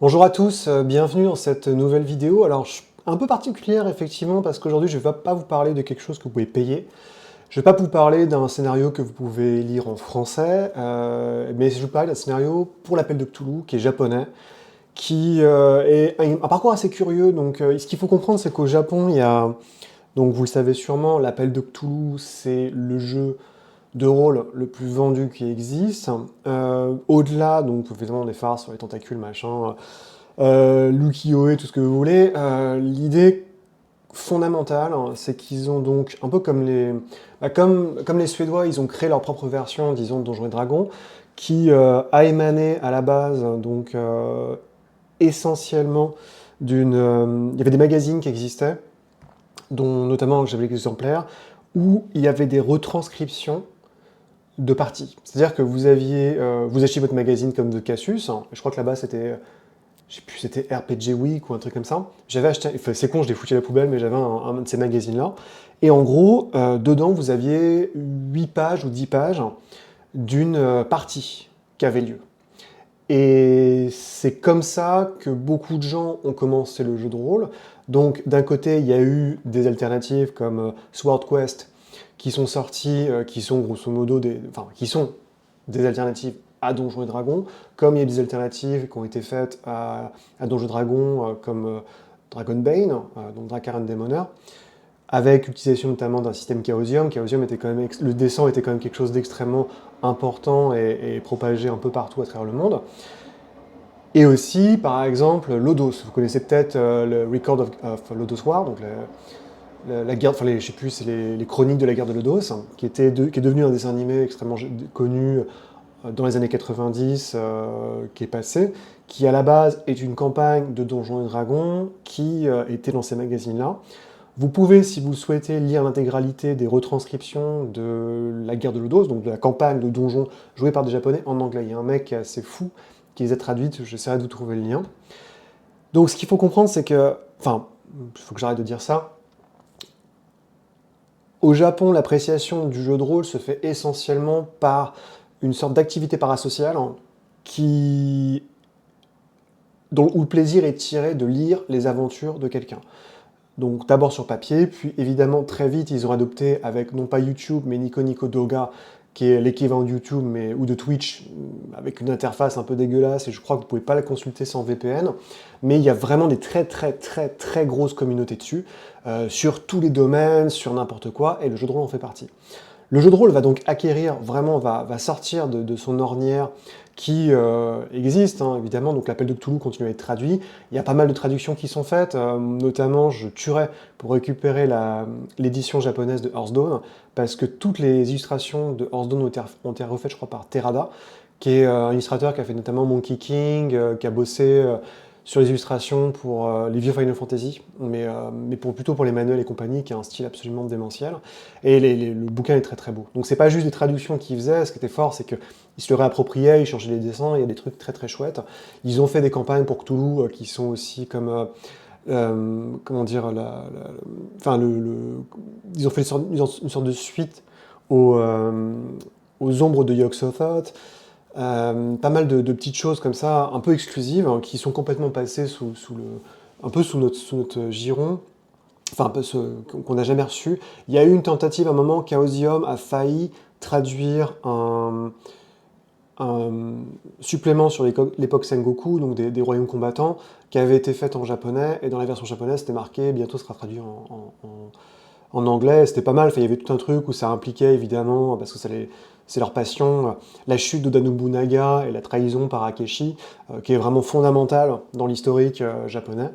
Bonjour à tous, bienvenue dans cette nouvelle vidéo. Alors, un peu particulière effectivement parce qu'aujourd'hui je ne vais pas vous parler de quelque chose que vous pouvez payer. Je ne vais pas vous parler d'un scénario que vous pouvez lire en français, mais je vais vous parler d'un scénario pour l'appel de Cthulhu qui est japonais, qui est un parcours assez curieux. Donc, ce qu'il faut comprendre, c'est qu'au Japon, il y a, donc vous le savez sûrement, l'appel de Cthulhu, c'est le jeu de rôle le plus vendu qui existe. Au-delà, donc évidemment des farces sur les tentacules, machin, l'ukiyo-e, tout ce que vous voulez. L'idée fondamentale, hein, c'est qu'ils ont donc, un peu comme les Suédois, ils ont créé leur propre version, disons, de Donjons et Dragons, qui a émané à la base, donc essentiellement il y avait des magazines qui existaient, dont notamment j'avais l'exemplaire, où il y avait des retranscriptions de parties. C'est-à-dire que vous achetiez votre magazine comme de Cassius, hein, je crois que là-bas c'était je sais plus, c'était RPG Week ou un truc comme ça. J'avais acheté, enfin, c'est con, je l'ai foutu à la poubelle, mais j'avais un de ces magazines-là. Et en gros, dedans, vous aviez 8 pages ou 10 pages d'une partie qui avait lieu. Et c'est comme ça que beaucoup de gens ont commencé le jeu de rôle. Donc, d'un côté, il y a eu des alternatives comme Sword Quest qui sont sorties, qui sont grosso modo qui sont des alternatives à Donjons et Dragons, comme il y a des alternatives qui ont été faites à Donjons et Dragons, comme Dragonbane, donc Drakkar and Demoner, avec l'utilisation notamment d'un système Chaosium. Chaosium était quand même, le dessin était quand même quelque chose d'extrêmement important et propagé un peu partout à travers le monde. Et aussi, par exemple, Lodos. Vous connaissez peut-être le Record of Lodos War, donc la guerre, enfin, je sais plus, c'est les chroniques de la guerre de Lodos, hein, qui est devenu un dessin animé extrêmement connu dans les années 90, qui est passé, qui à la base est une campagne de Donjons et Dragons qui était dans ces magazines-là. Vous pouvez, si vous le souhaitez, lire l'intégralité des retranscriptions de la guerre de Lodos, donc de la campagne de Donjons jouée par des Japonais en anglais. Il y a un mec qui est assez fou qui les a traduites, j'essaierai de vous trouver le lien. Donc ce qu'il faut comprendre, c'est que, enfin, il faut que j'arrête de dire ça, au Japon, l'appréciation du jeu de rôle se fait essentiellement par une sorte d'activité parasociale, hein, qui où le plaisir est tiré de lire les aventures de quelqu'un. Donc d'abord sur papier, puis évidemment très vite ils ont adopté avec non pas YouTube mais Nico Nico Doga, qui est l'équivalent de YouTube ou de Twitch, avec une interface un peu dégueulasse, et je crois que vous ne pouvez pas la consulter sans VPN, mais il y a vraiment des très très très très grosses communautés dessus, sur tous les domaines, sur n'importe quoi, et le jeu de rôle en fait partie. Le jeu de rôle va donc acquérir, vraiment, va sortir de son ornière qui existe, hein, évidemment, donc l'appel de Cthulhu continue à être traduit. Il y a pas mal de traductions qui sont faites, notamment je tuerais pour récupérer l'édition japonaise de Hearthstone, parce que toutes les illustrations de Hearthstone ont été refaites, je crois, par Terada, qui est un illustrateur qui a fait notamment Monkey King, qui a bossé sur les illustrations pour les vieux Final Fantasy, mais plutôt pour les manuels et compagnie, qui a un style absolument démentiel. Et le bouquin est très très beau. Donc c'est pas juste des traductions qu'ils faisaient, ce qui était fort, c'est qu'ils se le réappropriaient, ils changeaient les dessins, il y a des trucs très très chouettes. Ils ont fait des campagnes pour Cthulhu qui sont aussi comme... comment dire, enfin, ils ont fait une sorte de suite aux, aux ombres de Yog-Sothoth. Pas mal de petites choses comme ça, un peu exclusives, hein, qui sont complètement passées un peu sous notre giron, enfin un peu qu'on n'a jamais reçu. Il y a eu une tentative à un moment, Chaosium a failli traduire un supplément sur l'époque Sengoku, donc des royaumes combattants, qui avait été fait en japonais, et dans la version japonaise, c'était marqué bientôt sera traduit en anglais. C'était pas mal, enfin, il y avait tout un truc où ça impliquait évidemment, parce que c'est leur passion, la chute d'Oda Nobunaga et la trahison par Akechi, qui est vraiment fondamentale dans l'historique japonais,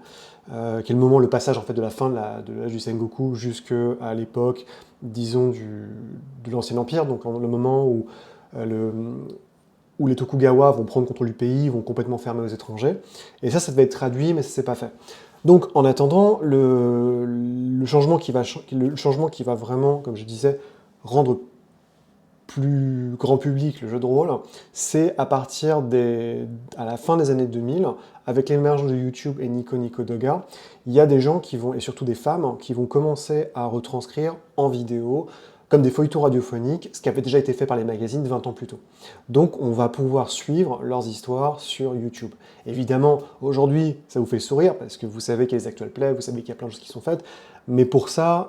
qui est le passage en fait de la fin de l'âge du Sengoku jusqu'à l'époque, disons, de l'Ancien Empire, donc le moment où les Tokugawa vont prendre contrôle du pays, vont complètement fermer aux étrangers. Et ça devait être traduit, mais ça s'est pas fait. Donc, en attendant, le changement qui va vraiment, comme je disais, rendre plus grand public le jeu de rôle, c'est à la fin des années 2000, avec l'émergence de YouTube et Nico Nico Doga, il y a des gens qui vont, et surtout des femmes, qui vont commencer à retranscrire en vidéo comme des feuilletons radiophoniques, ce qui avait déjà été fait par les magazines 20 ans plus tôt. Donc on va pouvoir suivre leurs histoires sur YouTube. Évidemment, aujourd'hui, ça vous fait sourire, parce que vous savez qu'il y a les actual plays, vous savez qu'il y a plein de choses qui sont faites, mais pour ça,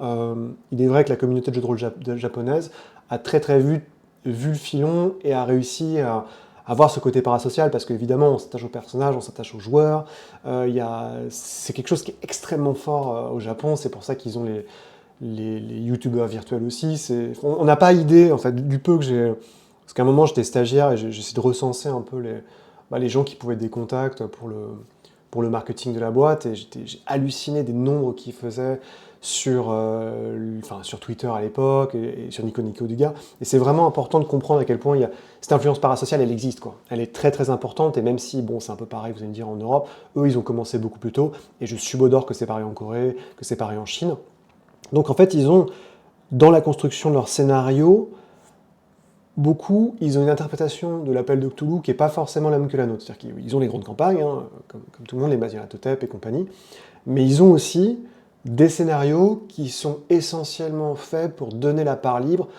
il est vrai que la communauté de jeux de rôle japonaise a très vu le filon et a réussi à avoir ce côté parasocial, parce qu'évidemment, on s'attache aux personnages, on s'attache aux joueurs, c'est quelque chose qui est extrêmement fort au Japon, c'est pour ça qu'ils ont les youtubeurs virtuels aussi. On n'a pas idée, en fait, du peu que j'ai... Parce qu'à un moment, j'étais stagiaire et j'essayais de recenser un peu les gens qui pouvaient être des contacts pour le marketing de la boîte, et j'ai halluciné des nombres qu'ils faisaient sur Twitter à l'époque et sur Nico Nico du gars. Et c'est vraiment important de comprendre à quel point cette influence parasociale, elle existe, quoi. Elle est très importante, et même si, bon, c'est un peu pareil, vous allez me dire, en Europe, eux, ils ont commencé beaucoup plus tôt, et je subodore que c'est pareil en Corée, que c'est pareil en Chine. Donc en fait, ils ont, dans la construction de leur scénario, ils ont une interprétation de l'appel de Cthulhu qui n'est pas forcément la même que la nôtre. C'est-à-dire qu'ils ont les grandes campagnes, hein, comme tout le monde, les Maziratotep et compagnie, mais ils ont aussi des scénarios qui sont essentiellement faits pour donner la part libre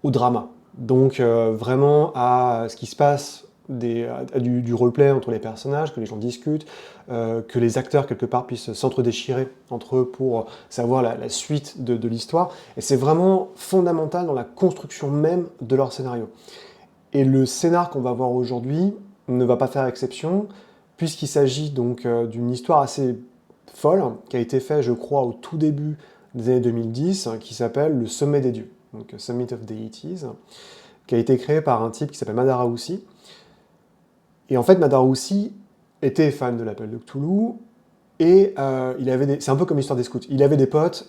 au drama. Donc vraiment à ce qui se passe, du roleplay entre les personnages, que les gens discutent, que les acteurs quelque part puissent s'entre-déchirer entre eux pour savoir la suite de l'histoire. Et c'est vraiment fondamental dans la construction même de leur scénario. Et le scénar qu'on va voir aujourd'hui ne va pas faire exception, puisqu'il s'agit donc d'une histoire assez folle, qui a été faite, je crois, au tout début des années 2010, qui s'appelle Le Sommet des Dieux, donc Summit of Deities, qui a été créé par un type qui s'appelle Madara Houssi. Et en fait, Madara Houssi était fan de l'appel de Cthulhu, et c'est un peu comme l'histoire des scouts. Il avait des potes,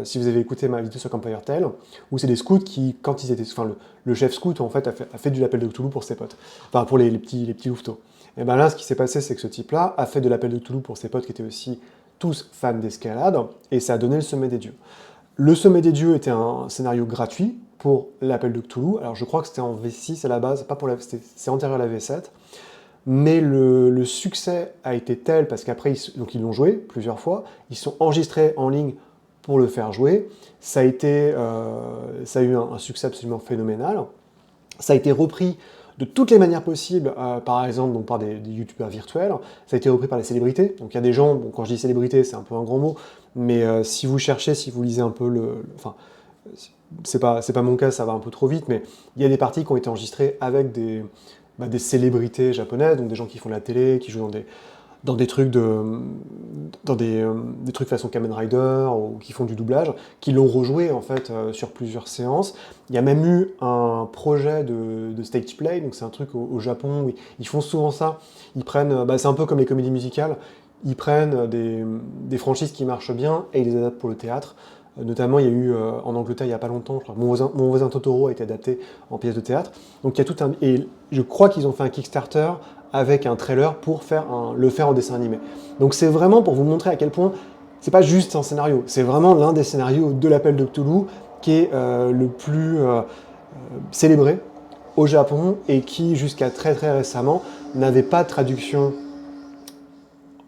si vous avez écouté ma vidéo sur Campfire Tale, où c'est des scouts qui, quand ils étaient... Enfin, le chef scout, en fait, a fait de l'appel de Cthulhu pour ses potes. Enfin, pour les petits louveteaux. Et bien là, ce qui s'est passé, c'est que ce type-là a fait de l'appel de Cthulhu pour ses potes qui étaient aussi tous fans d'escalade, et ça a donné le Sommet des Dieux. Le Sommet des Dieux était un scénario gratuit pour l'appel de Cthulhu. Alors je crois que c'était en V6 à la base, c'est antérieur à la V7. Mais le succès a été tel, parce qu'après, ils l'ont joué plusieurs fois, ils sont enregistrés en ligne pour le faire jouer. Ça a eu un succès absolument phénoménal. Ça a été repris de toutes les manières possibles, par exemple donc par des youtubeurs virtuels. Ça a été repris par les célébrités. Donc il y a des gens, bon, quand je dis célébrité, c'est un peu un grand mot, mais si vous cherchez, si vous lisez un peu enfin, c'est pas mon cas, ça va un peu trop vite, mais il y a des parties qui ont été enregistrées avec des célébrités japonaises, donc des gens qui font de la télé, qui jouent dans des trucs des trucs façon Kamen Rider, ou qui font du doublage, qui l'ont rejoué en fait sur plusieurs séances. Il y a même eu un projet de stage play, donc c'est un truc au Japon où ils font souvent ça. Ils prennent, c'est un peu comme les comédies musicales, ils prennent des franchises qui marchent bien et ils les adaptent pour le théâtre. Notamment, il y a eu en Angleterre il n'y a pas longtemps, je crois, Mon voisin Totoro a été adapté en pièce de théâtre. Donc il y a tout un... Et je crois qu'ils ont fait un Kickstarter avec un trailer pour le faire en dessin animé. Donc c'est vraiment pour vous montrer à quel point c'est pas juste un scénario, c'est vraiment l'un des scénarios de l'appel de Cthulhu qui est le plus célébré au Japon, et qui jusqu'à très récemment n'avait pas de traduction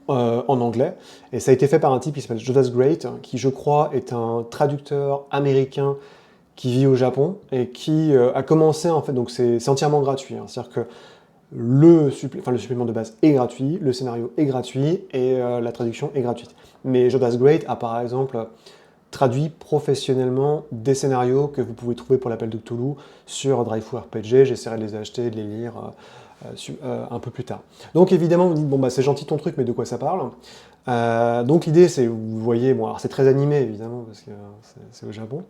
en anglais, et ça a été fait par un type qui s'appelle Jodas Great, qui je crois est un traducteur américain qui vit au Japon, et qui a commencé en fait, donc c'est entièrement gratuit, hein. C'est-à-dire que le supplément de base est gratuit, le scénario est gratuit, et la traduction est gratuite. Mais Jodas Great a par exemple traduit professionnellement des scénarios que vous pouvez trouver pour l'appel de Cthulhu sur DriveThru RPG, j'essaierai de les acheter, de les lire un peu plus tard. Donc évidemment, vous dites, bon bah c'est gentil ton truc, mais de quoi ça parle? Donc l'idée c'est, vous voyez, bon alors c'est très animé évidemment, parce que c'est au Japon,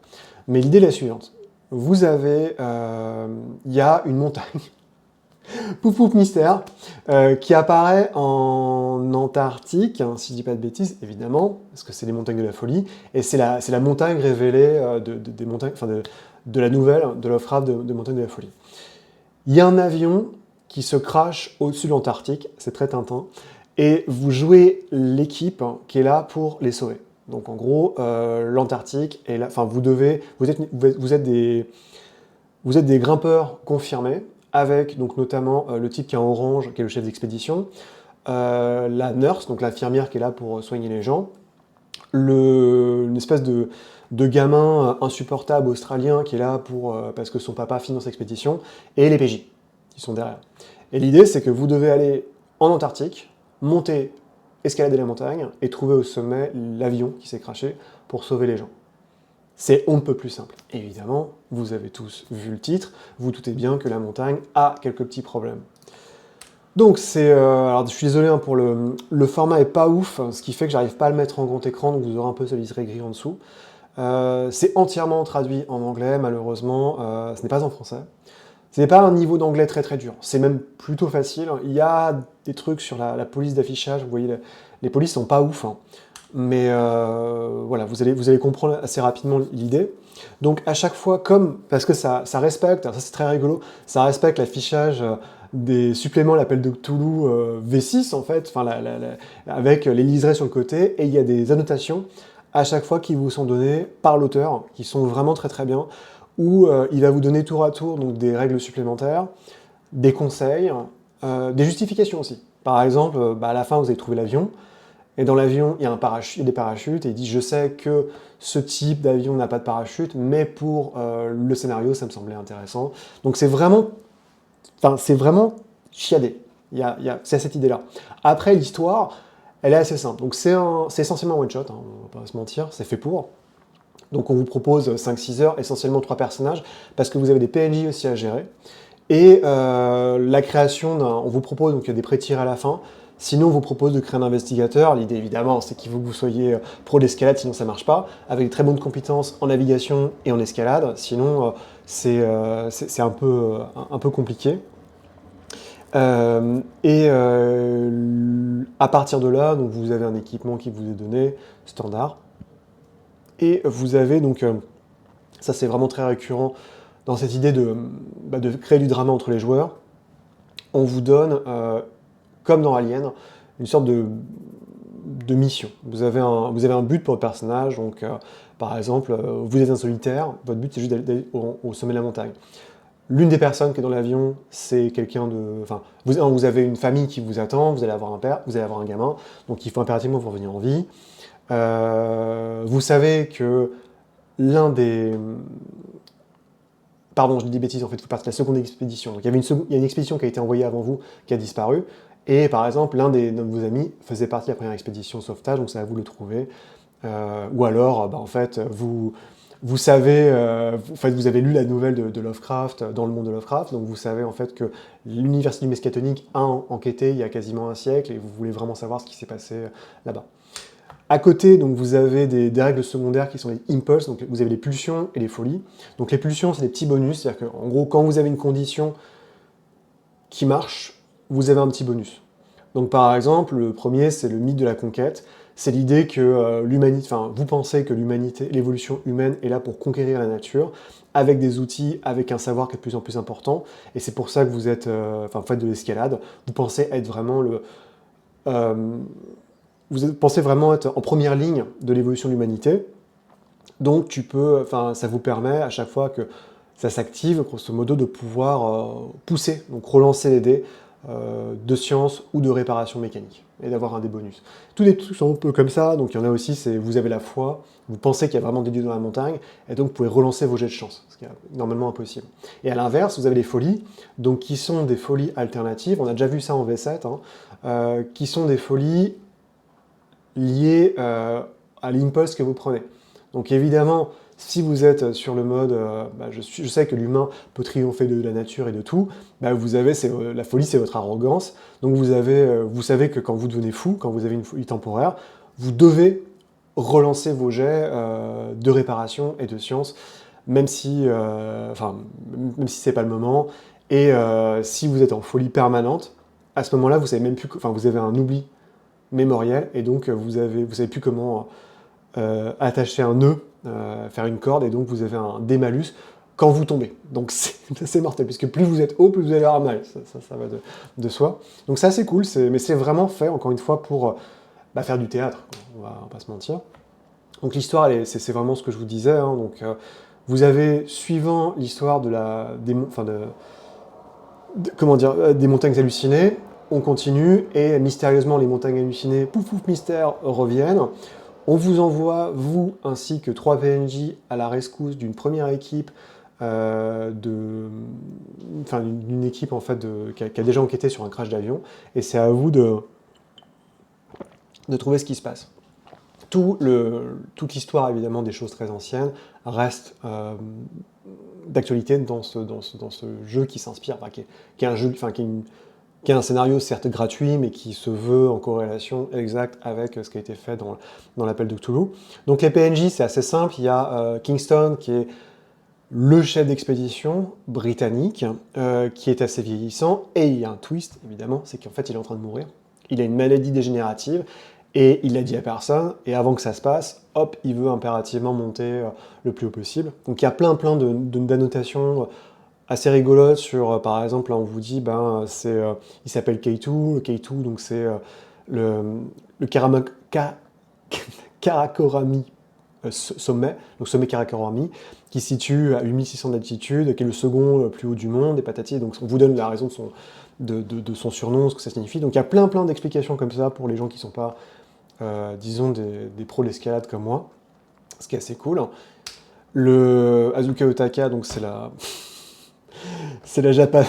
mais l'idée est la suivante. Vous avez, il y a une montagne, pouf pouf mystère, qui apparaît en Antarctique, hein, si je dis pas de bêtises, évidemment, parce que c'est les montagnes de la folie, et c'est la montagne révélée des montagnes, enfin de la nouvelle, de Lovecraft de montagnes de la folie. Il y a un avion qui se crache au-dessus de l'Antarctique, c'est très Tintin, et vous jouez l'équipe qui est là pour les sauver. Donc en gros, l'Antarctique est là, enfin vous êtes des grimpeurs confirmés, avec donc notamment le type qui est en orange, qui est le chef d'expédition, la nurse, donc l'infirmière qui est là pour soigner les gens, une espèce de gamin insupportable australien qui est là parce que son papa finance l'expédition, et les PJ qui sont derrière. Et l'idée, c'est que vous devez aller en Antarctique, monter, escalader la montagne, et trouver au sommet l'avion qui s'est crashé pour sauver les gens. C'est on ne peut plus simple. Évidemment, vous avez tous vu le titre, vous doutez bien que la montagne a quelques petits problèmes. Donc alors je suis désolé hein, pour le format est pas ouf, ce qui fait que j'arrive pas à le mettre en grand écran, donc vous aurez un peu ce liseré gris en dessous. C'est entièrement traduit en anglais, malheureusement, ce n'est pas en français. Ce n'est pas un niveau d'anglais très très dur, c'est même plutôt facile. Il y a des trucs sur la police d'affichage, vous voyez, les polices sont pas ouf, hein. Mais voilà, vous allez comprendre assez rapidement l'idée. Donc à chaque fois, parce que ça respecte, ça c'est très rigolo, ça respecte l'affichage des suppléments, l'appel de Cthulhu V6 en fait, avec les liserés sur le côté, et il y a des annotations à chaque fois qui vous sont données par l'auteur, qui sont vraiment très très bien, où il va vous donner tour à tour donc, des règles supplémentaires, des conseils, des justifications aussi. Par exemple, à la fin vous avez trouvé l'avion, et dans l'avion, il y a des parachutes, et il dit « Je sais que ce type d'avion n'a pas de parachute, mais pour le scénario, ça me semblait intéressant. » Donc c'est vraiment chiadé. C'est cette idée-là. Après, l'histoire, elle est assez simple. Donc c'est essentiellement un one-shot, hein, on va pas se mentir, c'est fait pour. Donc on vous propose 5-6 heures, essentiellement 3 personnages, parce que vous avez des PNJ aussi à gérer. Et la création on vous propose donc des pré-tirs à la fin. Sinon, on vous propose de créer un investigateur. L'idée, évidemment, c'est qu'il faut que vous soyez pro d'escalade, sinon ça ne marche pas, avec de très bonnes compétences en navigation et en escalade. Sinon, c'est un peu compliqué. À partir de là, donc, vous avez un équipement qui vous est donné, standard. Et vous avez donc, ça c'est vraiment très récurrent, dans cette idée de créer du drama entre les joueurs, on vous donne, comme dans Alien, une sorte de mission. Vous avez un but pour votre personnage, donc par exemple, vous êtes un solitaire, votre but c'est juste d'aller au sommet de la montagne. L'une des personnes qui est dans l'avion, c'est quelqu'un de... Enfin, vous avez une famille qui vous attend, vous allez avoir un père, vous allez avoir un gamin, donc il faut impérativement vous revenir en vie. Vous savez que l'un des... Pardon, je dis des bêtises, en fait, vous partez de la seconde expédition. Donc, il y a une expédition qui a été envoyée avant vous, qui a disparu, et par exemple, l'un de vos amis faisait partie de la première expédition de sauvetage, donc c'est à vous de le trouver. Ou alors, en fait, vous savez, vous avez lu la nouvelle de Lovecraft, dans le monde de Lovecraft, donc vous savez en fait que l'université du Miskatonic a enquêté il y a quasiment un siècle, et vous voulez vraiment savoir ce qui s'est passé là-bas. À côté, donc, vous avez des règles secondaires qui sont les impulses, donc vous avez les pulsions et les folies. Donc les pulsions, c'est des petits bonus, c'est-à-dire qu'en gros, quand vous avez une condition qui marche, vous avez un petit bonus. Donc par exemple, le premier, c'est le mythe de la conquête. C'est l'idée que vous pensez que l'évolution humaine est là pour conquérir la nature, avec des outils, avec un savoir qui est de plus en plus important, et c'est pour ça que vous faites de l'escalade. Vous pensez être vraiment vous pensez vraiment être en première ligne de l'évolution de l'humanité. Donc ça vous permet à chaque fois que ça s'active, grosso modo, de pouvoir pousser, donc relancer les dés de science ou de réparation mécanique, et d'avoir un des bonus. Tous les trucs sont un peu comme ça, donc il y en a aussi, c'est vous avez la foi, vous pensez qu'il y a vraiment des dieux dans la montagne, et donc vous pouvez relancer vos jets de chance, ce qui est normalement impossible. Et à l'inverse, vous avez les folies, donc qui sont des folies alternatives, on a déjà vu ça en V7, qui sont des folies liées à l'impulse que vous prenez. Donc évidemment, si vous êtes sur le mode je sais que l'humain peut triompher de la nature et de tout, vous avez la folie, c'est votre arrogance. Donc vous savez que quand vous devenez fou, quand vous avez une folie temporaire, vous devez relancer vos jets de réparation et de science, même si c'est pas le moment. Et si vous être en folie permanente, à ce moment-là, vous savez même plus, vous avez un oubli mémoriel, et donc vous savez plus comment attacher un nœud, faire une corde, et donc vous avez un démalus quand vous tombez. Donc c'est mortel, puisque plus vous êtes haut, plus vous allez avoir mal. Ça va de soi. Donc c'est assez cool, mais c'est vraiment fait, encore une fois, pour faire du théâtre, on va pas se mentir. Donc l'histoire, c'est vraiment ce que je vous disais. Donc vous avez, suivant l'histoire des montagnes hallucinées, on continue, et mystérieusement, les montagnes hallucinées, pouf pouf mystère, reviennent. On vous envoie, vous, ainsi que 3 PNJ, à la rescousse d'une première équipe, d'une équipe en fait qui a déjà enquêté sur un crash d'avion, et c'est à vous de trouver ce qui se passe. Toute l'histoire, évidemment, des choses très anciennes, reste d'actualité dans ce jeu qui s'inspire, qui est un jeu, qui est un scénario certes gratuit, mais qui se veut en corrélation exacte avec ce qui a été fait dans l'appel de Cthulhu. Donc les PNJ, c'est assez simple. Il y a Kingston, qui est le chef d'expédition britannique, qui est assez vieillissant, et il y a un twist, évidemment, c'est qu'en fait, il est en train de mourir. Il a une maladie dégénérative, et il l'a dit à personne, et avant que ça se passe, hop, il veut impérativement monter le plus haut possible. Donc il y a plein d'annotations assez rigolotes sur, par exemple, là on vous dit, il s'appelle K2, le K2, donc c'est le Karakorami sommet, donc sommet Karakorami, qui se situe à 8600 d'altitude, qui est le second plus haut du monde, et patati, donc on vous donne la raison de son surnom, ce que ça signifie. Donc il y a plein d'explications comme ça pour les gens qui ne sont pas, disons, des pros de l'escalade comme moi, ce qui est assez cool. Le Azuka Otaka, donc c'est la Japan,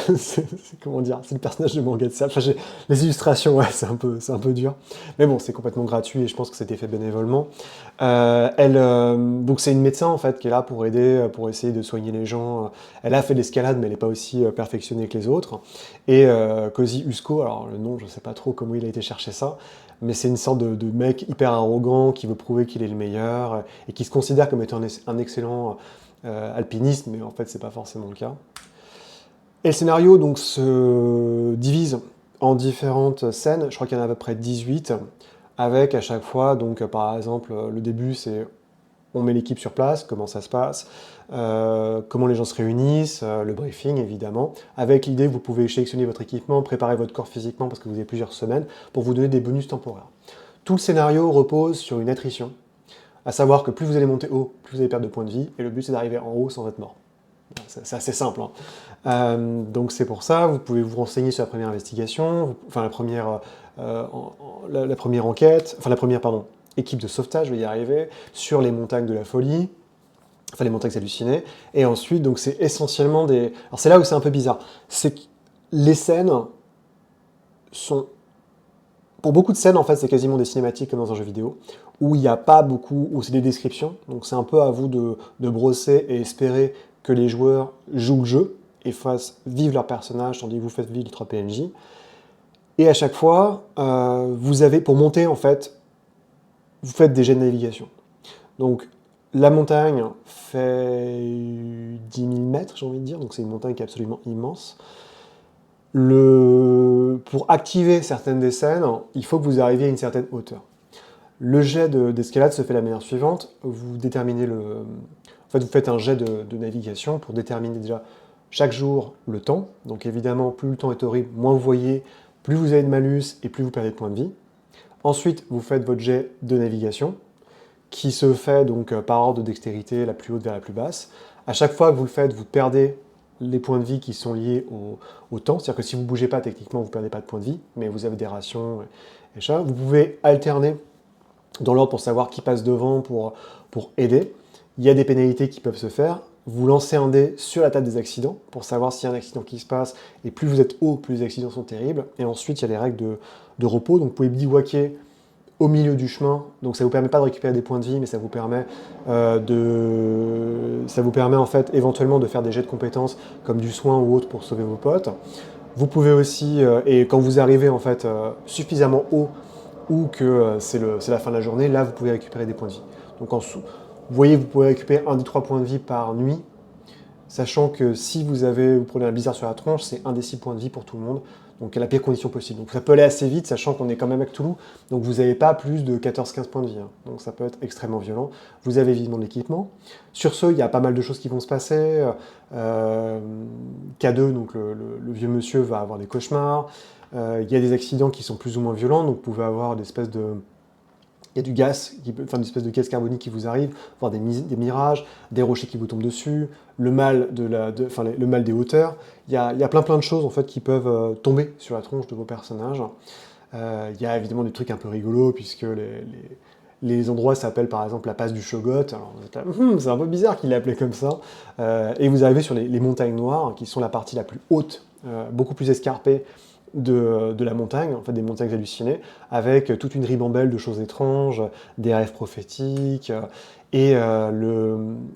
comment dire, c'est le personnage de manga de ça. Enfin, les illustrations, ouais, c'est un peu dur. Mais bon, c'est complètement gratuit et je pense que c'était fait bénévolement. Donc c'est une médecin en fait qui est là pour aider, pour essayer de soigner les gens. Elle a fait de l'escalade, mais elle n'est pas aussi perfectionnée que les autres. Et Cozy Usko, alors le nom, je sais pas trop comment il a été chercher ça, mais c'est une sorte de mec hyper arrogant qui veut prouver qu'il est le meilleur et qui se considère comme étant un excellent alpiniste, mais en fait c'est pas forcément le cas. Et le scénario donc se divise en différentes scènes, je crois qu'il y en a à peu près 18, avec à chaque fois, donc par exemple, le début c'est on met l'équipe sur place, comment ça se passe, comment les gens se réunissent, le briefing évidemment, avec l'idée que vous pouvez sélectionner votre équipement, préparer votre corps physiquement parce que vous avez plusieurs semaines, pour vous donner des bonus temporaires. Tout le scénario repose sur une attrition, à savoir que plus vous allez monter haut, plus vous allez perdre de points de vie, et le but c'est d'arriver en haut sans être mort. C'est assez simple. Donc c'est pour ça, vous pouvez vous renseigner sur la première investigation, enfin la première enquête, enfin la première, pardon, équipe de sauvetage, je vais y arriver, sur les montagnes de la folie, enfin les montagnes hallucinées, et ensuite, donc c'est essentiellement des... Alors c'est là où c'est un peu bizarre, c'est que les scènes sont... Pour beaucoup de scènes, en fait, c'est quasiment des cinématiques comme dans un jeu vidéo, où il n'y a pas beaucoup, où c'est des descriptions, donc c'est un peu à vous de brosser et espérer que les joueurs jouent le jeu et fassent vivre leur personnage, tandis que vous faites vivre les 3 PNJ. Et à chaque fois, vous avez, pour monter, en fait, vous faites des jets de navigation. Donc, la montagne fait 10 000 mètres, j'ai envie de dire, donc c'est une montagne qui est absolument immense. Pour activer certaines des scènes, il faut que vous arriviez à une certaine hauteur. Le jet d'escalade se fait de la manière suivante. Vous déterminez En fait, vous faites un jet de navigation pour déterminer déjà chaque jour le temps. Donc évidemment, plus le temps est horrible, moins vous voyez, plus vous avez de malus et plus vous perdez de points de vie. Ensuite, vous faites votre jet de navigation, qui se fait donc par ordre de dextérité, la plus haute vers la plus basse. À chaque fois que vous le faites, vous perdez les points de vie qui sont liés au temps. C'est-à-dire que si vous ne bougez pas, techniquement, vous ne perdez pas de points de vie, mais vous avez des rations et ça. Vous pouvez alterner dans l'ordre pour savoir qui passe devant pour aider. Il y a des pénalités qui peuvent se faire. Vous lancez un dé sur la table des accidents pour savoir s'il y a un accident qui se passe. Et plus vous êtes haut, plus les accidents sont terribles. Et ensuite, il y a les règles de repos. Donc vous pouvez bivouaquer au milieu du chemin. Donc ça ne vous permet pas de récupérer des points de vie, mais ça vous permet en fait éventuellement de faire des jets de compétences comme du soin ou autre pour sauver vos potes. Vous pouvez aussi, et quand vous arrivez en fait suffisamment haut ou que c'est la fin de la journée, là vous pouvez récupérer des points de vie. Donc vous voyez, vous pouvez récupérer 1 des 3 points de vie par nuit, sachant que si vous prenez un blizzard sur la tronche, c'est 1 des 6 points de vie pour tout le monde, donc à la pire condition possible. Donc ça peut aller assez vite, sachant qu'on est quand même avec Toulouse, donc vous n'avez pas plus de 14-15 points de vie, hein. Donc ça peut être extrêmement violent. Vous avez évidemment de l'équipement. Sur ce, il y a pas mal de choses qui vont se passer. K2, donc le vieux monsieur, va avoir des cauchemars. Il y a des accidents qui sont plus ou moins violents, donc vous pouvez avoir des espèces de... Il y a du gaz, une espèce de gaz carbonique qui vous arrive, voire des mirages, des rochers qui vous tombent dessus, le mal des hauteurs. Il y a plein de choses en fait qui peuvent tomber sur la tronche de vos personnages. Il y a évidemment des trucs un peu rigolos puisque les endroits s'appellent par exemple la passe du Shogot. Alors vous êtes là, c'est un peu bizarre qu'il l'ait appelé comme ça. Et vous arrivez sur les montagnes noires, qui sont la partie la plus haute, beaucoup plus escarpée de la montagne, en fait des montagnes hallucinées, avec toute une ribambelle de choses étranges, des rêves prophétiques,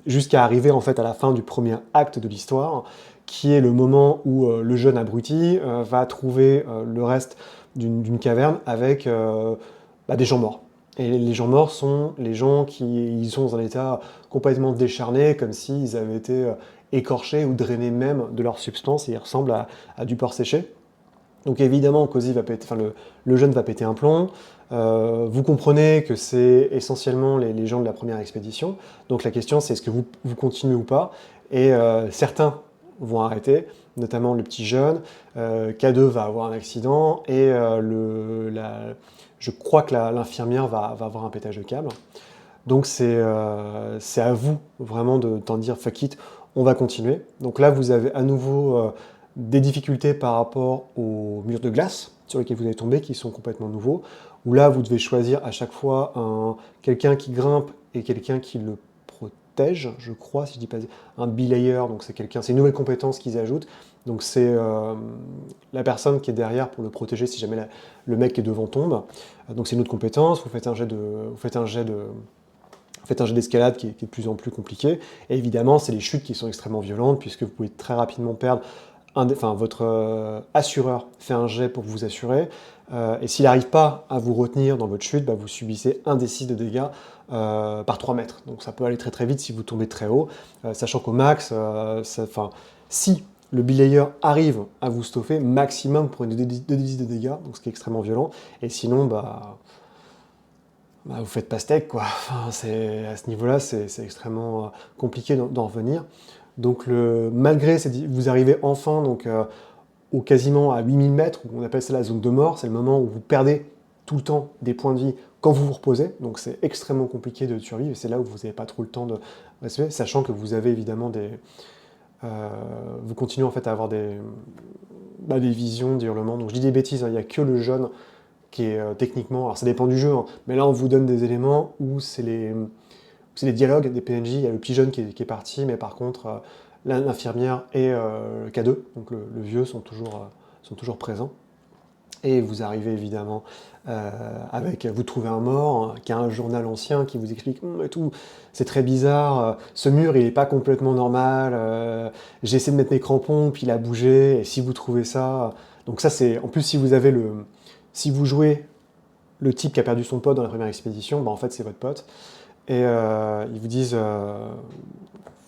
jusqu'à arriver en fait à la fin du premier acte de l'histoire, qui est le moment où le jeune abruti va trouver le reste d'une caverne avec des gens morts. Et les gens morts sont les gens qui ils sont dans un état complètement décharné, comme s'ils avaient été écorchés ou drainés même de leur substance, et ils ressemblent à du porc séché. Donc évidemment, Cozy va péter, enfin, le jeune va péter un plomb. Vous comprenez que c'est essentiellement les gens de la première expédition. Donc la question, c'est est-ce que vous continuez ou pas. Et certains vont arrêter, notamment le petit jeune. K2 va avoir un accident et je crois que l'infirmière va avoir un pétage de câble. Donc c'est à vous vraiment de t'en dire fuck it, on va continuer. Donc là, vous avez à nouveau des difficultés par rapport aux murs de glace sur lesquels vous allez tomber, qui sont complètement nouveaux, où là, vous devez choisir à chaque fois quelqu'un qui grimpe et quelqu'un qui le protège, je crois, si je dis pas un belayer, donc c'est une nouvelle compétence qu'ils ajoutent. Donc c'est la personne qui est derrière pour le protéger si jamais le mec qui est devant tombe. Donc c'est une autre compétence, vous faites un jet d'escalade qui est de plus en plus compliqué. Et évidemment, c'est les chutes qui sont extrêmement violentes, puisque vous pouvez très rapidement perdre votre assureur fait un jet pour vous assurer, et s'il n'arrive pas à vous retenir dans votre chute, vous subissez 1d6 de dégâts par 3 mètres. Donc ça peut aller très très vite si vous tombez très haut, sachant qu'au max, si le belayer arrive à vous stoffer, maximum vous prenez 2d10 de dégâts, donc ce qui est extrêmement violent, et sinon, vous faites pastèque, quoi. Enfin, à ce niveau-là, c'est extrêmement compliqué d'en revenir. Donc malgré, vous arrivez enfin quasiment à 8000 mètres, on appelle ça la zone de mort, c'est le moment où vous perdez tout le temps des points de vie quand vous vous reposez, donc c'est extrêmement compliqué de survivre, et c'est là où vous n'avez pas trop le temps de rester, sachant que vous avez évidemment vous continuez en fait à avoir des visions, des hurlements, donc je dis des bêtises, il n'y a que le jeune qui est techniquement, alors ça dépend du jeu, mais là on vous donne des éléments où c'est les dialogues des PNJ, il y a le petit jeune qui est parti, mais par contre l'infirmière et le K2, donc le vieux, sont toujours présents. Et vous arrivez évidemment vous trouvez un mort qui a un journal ancien qui vous explique et tout, c'est très bizarre, ce mur il est pas complètement normal, j'ai essayé de mettre mes crampons puis il a bougé, et si vous trouvez ça, donc ça c'est, en plus si vous jouez le type qui a perdu son pote dans la première expédition, en fait c'est votre pote, et ils vous disent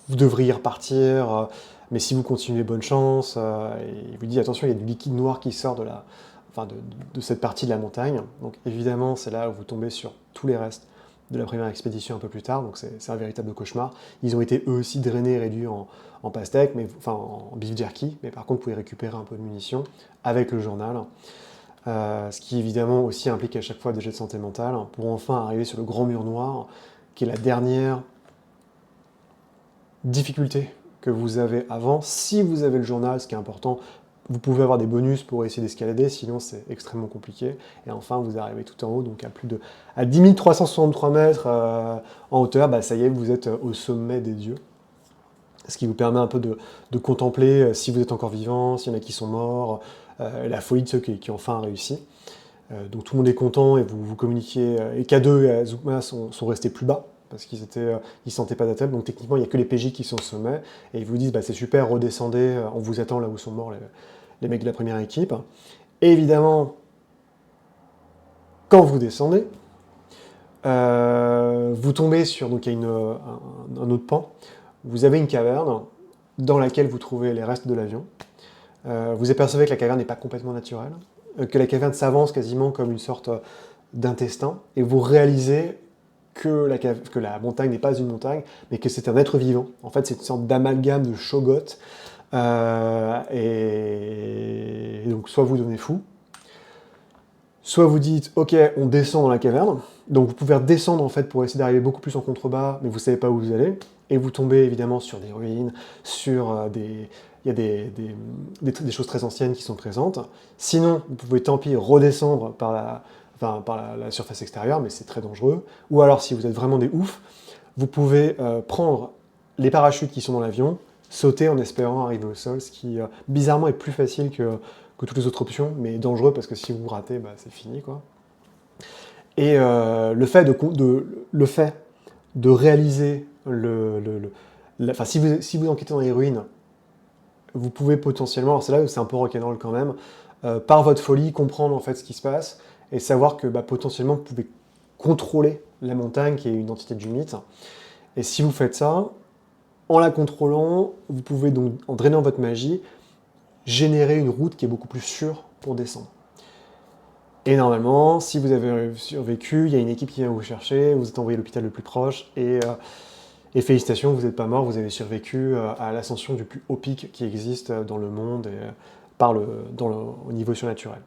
vous devriez repartir, mais si vous continuez, bonne chance, et il vous dit attention, il y a du liquide noir qui sort de cette partie de la montagne. Donc évidemment, c'est là où vous tombez sur tous les restes de la première expédition un peu plus tard, donc c'est un véritable cauchemar. Ils ont été eux aussi drainés et réduits en pastèque, en beef jerky, mais par contre, vous pouvez récupérer un peu de munitions avec le journal. Ce qui évidemment aussi implique à chaque fois des jets de santé mentale, pour enfin arriver sur le grand mur noir, qui est la dernière difficulté que vous avez avant. Si vous avez le journal, ce qui est important, vous pouvez avoir des bonus pour essayer d'escalader, sinon c'est extrêmement compliqué. Et enfin, vous arrivez tout en haut, donc à 10 363 mètres en hauteur, ça y est, vous êtes au sommet des dieux. Ce qui vous permet un peu de contempler si vous êtes encore vivant, s'il y en a qui sont morts, la folie de ceux qui ont enfin réussi. Donc tout le monde est content et vous communiquez. Et K2 et Azuma sont restés plus bas, parce qu'ils ne sentaient pas d'attel, donc techniquement il n'y a que les PJ qui sont au sommet, et ils vous disent c'est super, redescendez, on vous attend là où sont morts les mecs de la première équipe. Et évidemment, quand vous descendez, vous tombez sur, donc il y a un autre pan, vous avez une caverne dans laquelle vous trouvez les restes de l'avion. Vous apercevez que la caverne n'est pas complètement naturelle, que la caverne s'avance quasiment comme une sorte d'intestin, et vous réalisez que la montagne n'est pas une montagne, mais que c'est un être vivant. En fait, c'est une sorte d'amalgame de Shogot. Et donc, soit vous devenez fou, soit vous dites, ok, on descend dans la caverne. Donc, vous pouvez redescendre en fait pour essayer d'arriver beaucoup plus en contrebas, mais vous ne savez pas où vous allez. Et vous tombez évidemment sur des ruines, il y a des choses très anciennes qui sont présentes. Sinon, vous pouvez tant pis redescendre enfin par la surface extérieure, mais c'est très dangereux. Ou alors, si vous êtes vraiment des oufs, vous pouvez prendre les parachutes qui sont dans l'avion, sauter en espérant arriver au sol, ce qui, bizarrement, est plus facile que toutes les autres options, mais dangereux parce que si vous ratez, bah, c'est fini, quoi. Et le fait de réaliser enfin, si vous enquêtez dans les ruines, vous pouvez potentiellement, alors c'est là où c'est un peu rock'n'roll quand même, par votre folie, comprendre en fait ce qui se passe et savoir que bah, potentiellement vous pouvez contrôler la montagne qui est une entité du mythe. Et si vous faites ça, en la contrôlant, vous pouvez donc, en drainant votre magie, générer une route qui est beaucoup plus sûre pour descendre. Et normalement, si vous avez survécu, il y a une équipe qui vient vous chercher, vous êtes envoyé à l'hôpital le plus proche, et félicitations, vous n'êtes pas mort, vous avez survécu à l'ascension du plus haut pic qui existe dans le monde et au niveau surnaturel.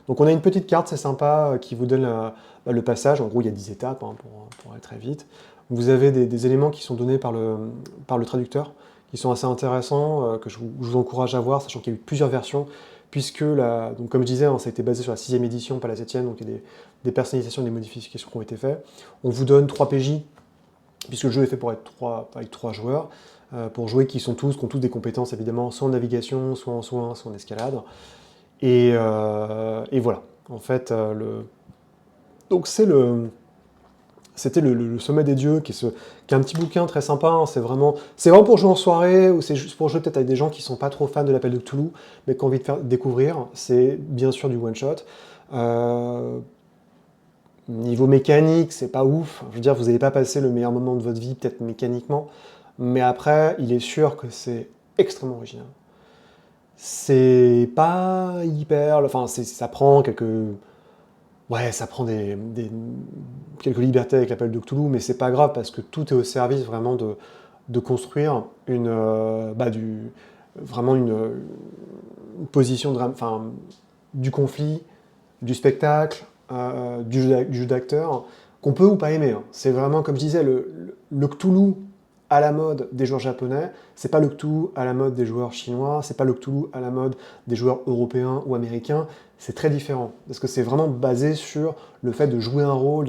Donc on a une petite carte, c'est sympa, qui vous donne le passage. En gros, il y a 10 étapes hein, pour aller très vite. Vous avez des éléments qui sont donnés par le traducteur, qui sont assez intéressants, que je vous encourage à voir, sachant qu'il y a eu plusieurs versions, puisque, donc comme je disais, hein, ça a été basé sur la 6e édition, pas la 7e, donc il y a des personnalisations, des modifications qui ont été faites. On vous donne 3 PJ, puisque le jeu est fait pour être avec 3 joueurs, pour jouer qui ont tous des compétences évidemment, soit en navigation, soit en soins, soit en escalade. Et voilà. En fait, donc c'était le Sommet des Dieux, qui est un petit bouquin très sympa. Hein, c'est vraiment pour jouer en soirée, ou c'est juste pour jouer peut-être avec des gens qui sont pas trop fans de l'Appel de Cthulhu, mais qui ont envie de faire découvrir. C'est bien sûr du one-shot. Niveau mécanique, c'est pas ouf. Je veux dire, vous n'allez pas passer le meilleur moment de votre vie, peut-être mécaniquement, mais après, il est sûr que c'est extrêmement original. C'est pas hyper... Enfin, ça prend quelques... Ouais, ça prend quelques libertés avec l'appel de Cthulhu, mais c'est pas grave parce que tout est au service vraiment de construire vraiment une position du conflit, du spectacle, du jeu d'acteur, qu'on peut ou pas aimer. Hein. C'est vraiment, comme je disais, le Cthulhu à la mode des joueurs japonais, c'est pas le Cthulhu à la mode des joueurs chinois, c'est pas le Cthulhu à la mode des joueurs européens ou américains, c'est très différent. Parce que c'est vraiment basé sur le fait de jouer un rôle,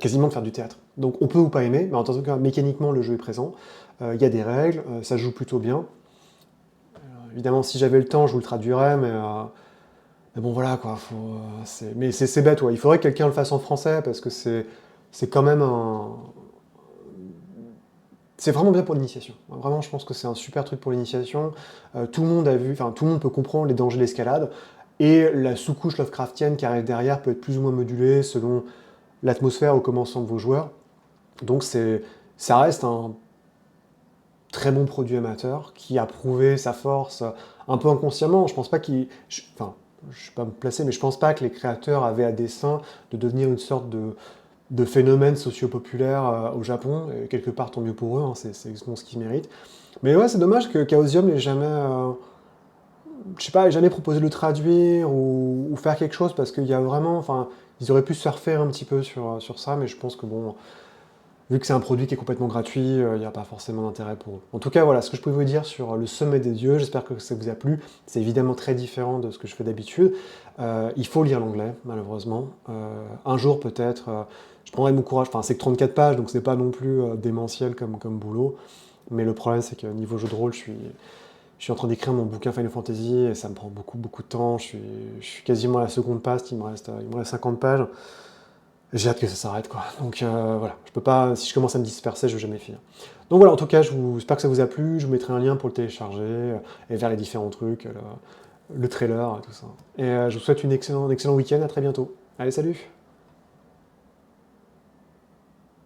quasiment de faire du théâtre. Donc on peut ou pas aimer, mais en tout cas, mécaniquement, le jeu est présent. Il y a des règles, ça joue plutôt bien. Évidemment, si j'avais le temps, je vous le traduirais, mais bon, voilà, quoi. Mais c'est bête, ouais. Il faudrait que quelqu'un le fasse en français, parce que c'est quand même c'est vraiment bien pour l'initiation. Vraiment, je pense que c'est un super truc pour l'initiation. Tout le monde tout le monde peut comprendre les dangers de l'escalade. Et la sous-couche Lovecraftienne qui arrive derrière peut être plus ou moins modulée selon l'atmosphère au commencement de vos joueurs. Donc ça reste un très bon produit amateur qui a prouvé sa force un peu inconsciemment. Je pense pas je ne vais pas me placer, mais je pense pas que les créateurs avaient à dessein de devenir une sorte de phénomène socio-populaire au Japon, et quelque part tant mieux pour eux, hein, c'est exactement ce qu'ils méritent. Mais ouais, c'est dommage que Chaosium n'ait jamais, ait jamais proposé de le traduire ou faire quelque chose, parce qu'il y a vraiment, enfin, ils auraient pu se faire faire un petit peu sur ça, mais je pense que bon, vu que c'est un produit qui est complètement gratuit, il n'y a pas forcément d'intérêt pour eux. En tout cas, voilà ce que je peux vous dire sur le Sommet des Dieux. J'espère que ça vous a plu. C'est évidemment très différent de ce que je fais d'habitude. Il faut lire l'anglais, malheureusement. Un jour, peut-être, je prendrai mon courage. Enfin, c'est que 34 pages, donc c'est pas non plus démentiel comme boulot. Mais le problème, c'est que niveau jeu de rôle, je suis en train d'écrire mon bouquin Final Fantasy et ça me prend beaucoup, beaucoup de temps. Je suis quasiment à la seconde page, il me reste 50 pages. J'ai hâte que ça s'arrête, quoi. Donc voilà, je peux pas, si je commence à me disperser, je vais jamais finir. Donc voilà, en tout cas, j'espère que ça vous a plu. Je vous mettrai un lien pour le télécharger et vers les différents trucs, le trailer, tout ça. Et je vous souhaite un excellent week-end. À très bientôt. Allez, salut!